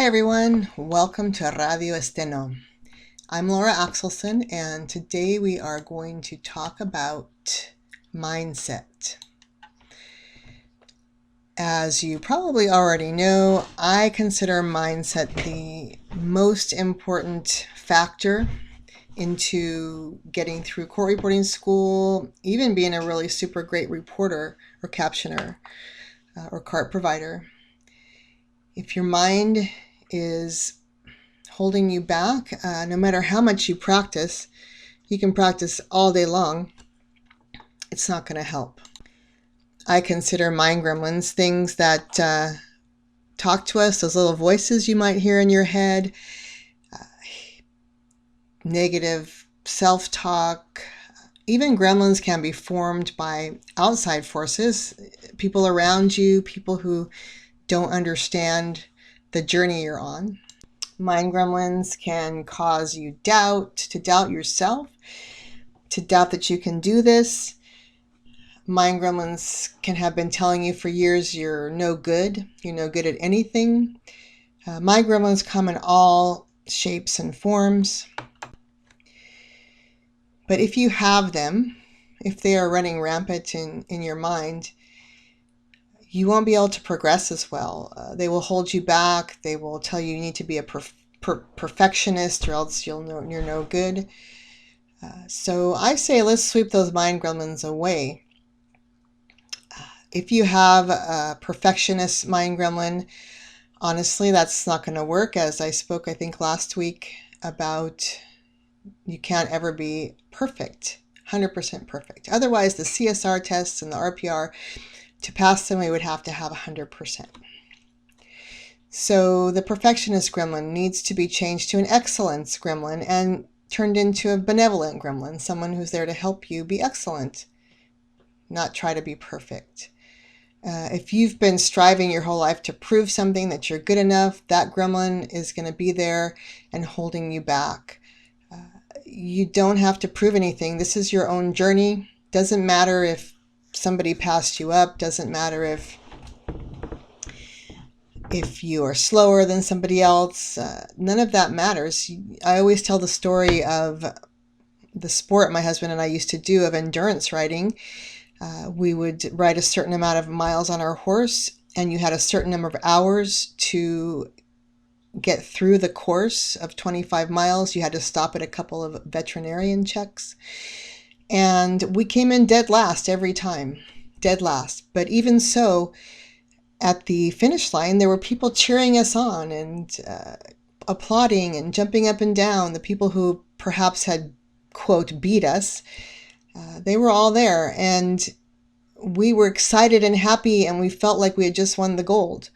everyone, welcome to Radio Steno. I'm Laura Axelson, and today we are going to talk about mindset. As you probably already know, I consider mindset the most important factor into getting through court reporting school, even being a really super great reporter or captioner or CART provider. If your mind is holding you back, no matter how much you can practice all day long, it's not going to help. I consider mind gremlins things that talk to us, those little voices you might hear in your head, negative self-talk. Even gremlins can be formed by outside forces, people around you, people who don't understand the journey you're on. Mind gremlins can cause you to doubt yourself, to doubt that you can do this. Mind gremlins can have been telling you for years you're no good at anything. Mind gremlins come in all shapes and forms. But if you have them, if they are running rampant in your mind, you won't be able to progress as well. They will hold you back. They will tell you need to be a perfectionist or else you're no good. So I say let's sweep those mind gremlins away. If you have a perfectionist mind gremlin, honestly, that's not going to work. As I spoke, I think last week, about you can't ever be perfect, 100% perfect. Otherwise, the CSR tests and the RPR, to pass them, we would have to have 100%. So the perfectionist gremlin needs to be changed to an excellence gremlin and turned into a benevolent gremlin, someone who's there to help you be excellent, not try to be perfect. If you've been striving your whole life to prove something that you're good enough, that gremlin is going to be there and holding you back. You don't have to prove anything. This is your own journey. Doesn't matter if somebody passed you up. Doesn't matter if you are slower than somebody else. None of that matters. I always tell the story of the sport my husband and I used to do of endurance riding. We would ride a certain amount of miles on our horse, and you had a certain number of hours to get through the course of 25 miles. You had to stop at a couple of veterinarian checks. And we came in dead last every time, dead last. But even so, at the finish line, there were people cheering us on and applauding and jumping up and down. The people who perhaps had, quote, beat us, they were all there. And we were excited and happy, and we felt like we had just won the gold,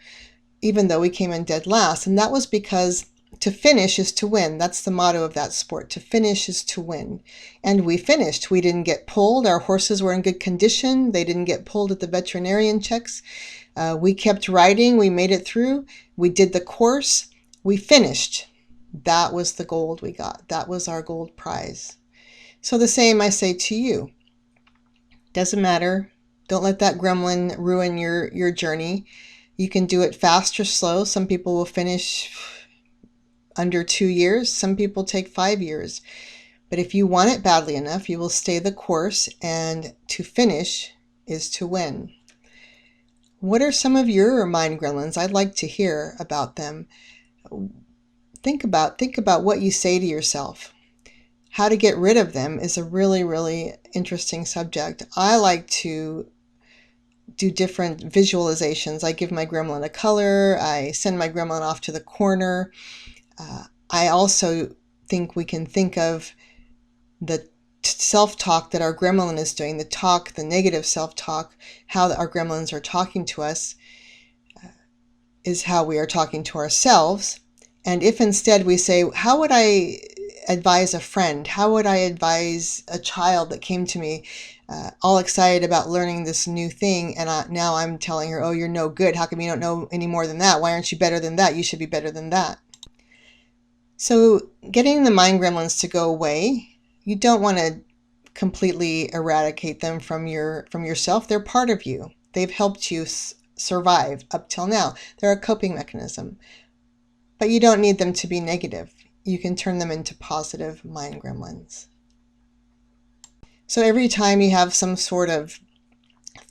even though we came in dead last. And that was because to finish is to win. That's the motto of that sport. To finish is to win. And we finished. We didn't get pulled. Our horses were in good condition. They didn't get pulled at the veterinarian checks. We kept riding. We made it through. We did the course. We finished. That was the gold we got. That was our gold prize. So the same I say to you. Doesn't matter. Don't let that gremlin ruin your journey. You can do it fast or slow. Some people will finish under 2 years. Some people take 5 years. But if you want it badly enough, you will stay the course, and to finish is to win. What are some of your mind gremlins? I'd like to hear about them. Think about what you say to yourself. How to get rid of them is a really, really interesting subject. I like to do different visualizations. I give my gremlin a color. I send my gremlin off to the corner. I also think we can think of the self-talk that our gremlin is doing, the negative self-talk, how our gremlins are talking to us is how we are talking to ourselves. And if instead we say, how would I advise a friend? How would I advise a child that came to me all excited about learning this new thing, and now I'm telling her, oh, you're no good. How come you don't know any more than that? Why aren't you better than that? You should be better than that. So getting the mind gremlins to go away, you don't want to completely eradicate them from yourself. They're part of you. They've helped you survive up till now. They're a coping mechanism. but you don't need them to be negative. You can turn them into positive mind gremlins. So every time you have some sort of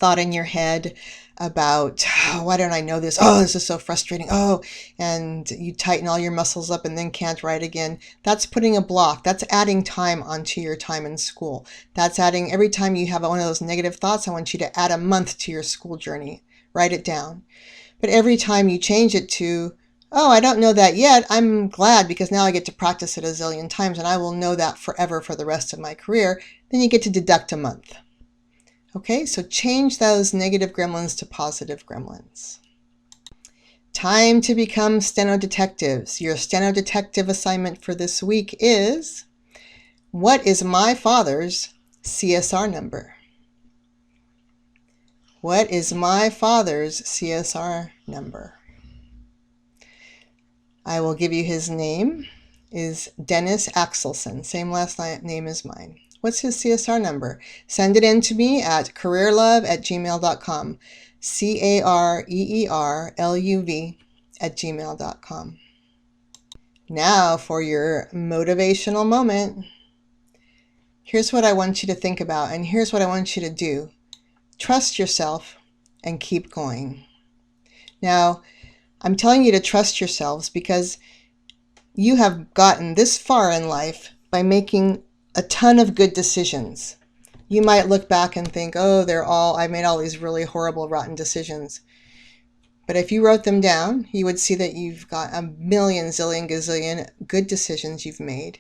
thought in your head about, oh, why don't I know this? Oh, this is so frustrating. Oh, and you tighten all your muscles up and then can't write again. That's putting a block. That's adding time onto your time in school. That's adding, every time you have one of those negative thoughts, I want you to add a month to your school journey. Write it down. But every time you change it to, oh, I don't know that yet, I'm glad because now I get to practice it a zillion times and I will know that forever for the rest of my career, then you get to deduct a month. Okay, so change those negative gremlins to positive gremlins. Time to become steno detectives. Your steno detective assignment for this week is, what is my father's CSR number? What is my father's CSR number? I will give you his name. Is Dennis Axelson, same last name as mine. What's his CSR number? Send it in to me at CareerLuv@gmail.com. CareerLuv@gmail.com. Now for your motivational moment. Here's what I want you to think about, and here's what I want you to do. Trust yourself and keep going. Now, I'm telling you to trust yourselves because you have gotten this far in life by making a ton of good decisions. You might look back and think, oh, I made all these really horrible, rotten decisions. But if you wrote them down, you would see that you've got a million, zillion, gazillion good decisions you've made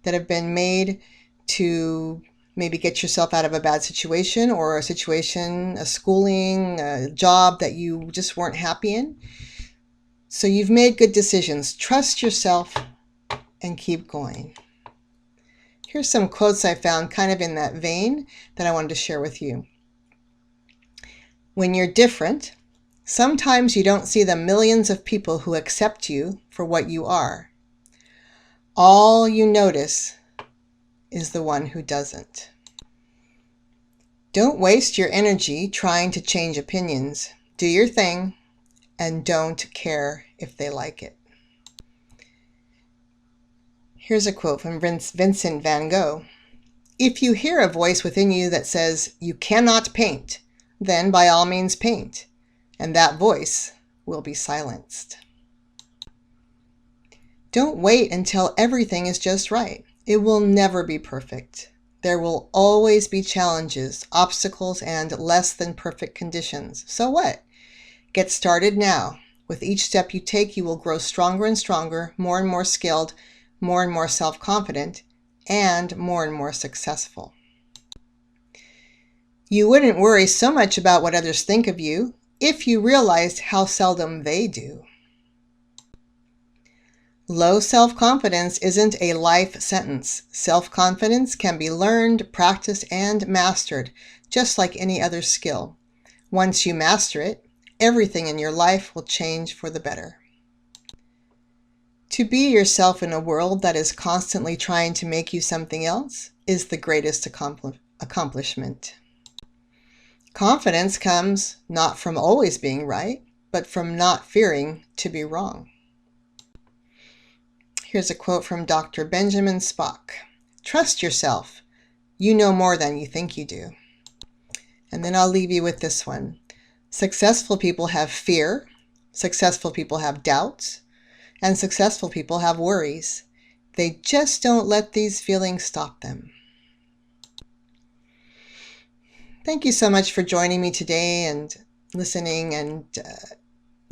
that have been made to maybe get yourself out of a bad situation or a situation, a schooling, a job that you just weren't happy in. So you've made good decisions. Trust yourself and keep going. Here's some quotes I found kind of in that vein that I wanted to share with you. When you're different, sometimes you don't see the millions of people who accept you for what you are. All you notice is the one who doesn't. Don't waste your energy trying to change opinions. Do your thing and don't care if they like it. Here's a quote from Vincent van Gogh. If you hear a voice within you that says you cannot paint, then by all means paint, and that voice will be silenced. Don't wait until everything is just right. It will never be perfect. There will always be challenges, obstacles, and less than perfect conditions. So what? Get started now. With each step you take, you will grow stronger and stronger, more and more skilled, more and more self-confident, and more successful. You wouldn't worry so much about what others think of you if you realized how seldom they do. Low self-confidence isn't a life sentence. Self-confidence can be learned, practiced, and mastered, just like any other skill. Once you master it, everything in your life will change for the better. To be yourself in a world that is constantly trying to make you something else is the greatest accomplishment. Confidence comes not from always being right, but from not fearing to be wrong. Here's a quote from Dr. Benjamin Spock. Trust yourself. You know more than you think you do. And then I'll leave you with this one. Successful people have fear, successful people have doubts, and successful people have worries. They just don't let these feelings stop them. Thank you so much for joining me today and listening and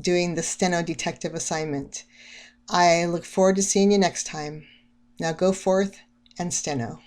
doing the Steno Detective assignment. I look forward to seeing you next time. Now go forth and Steno.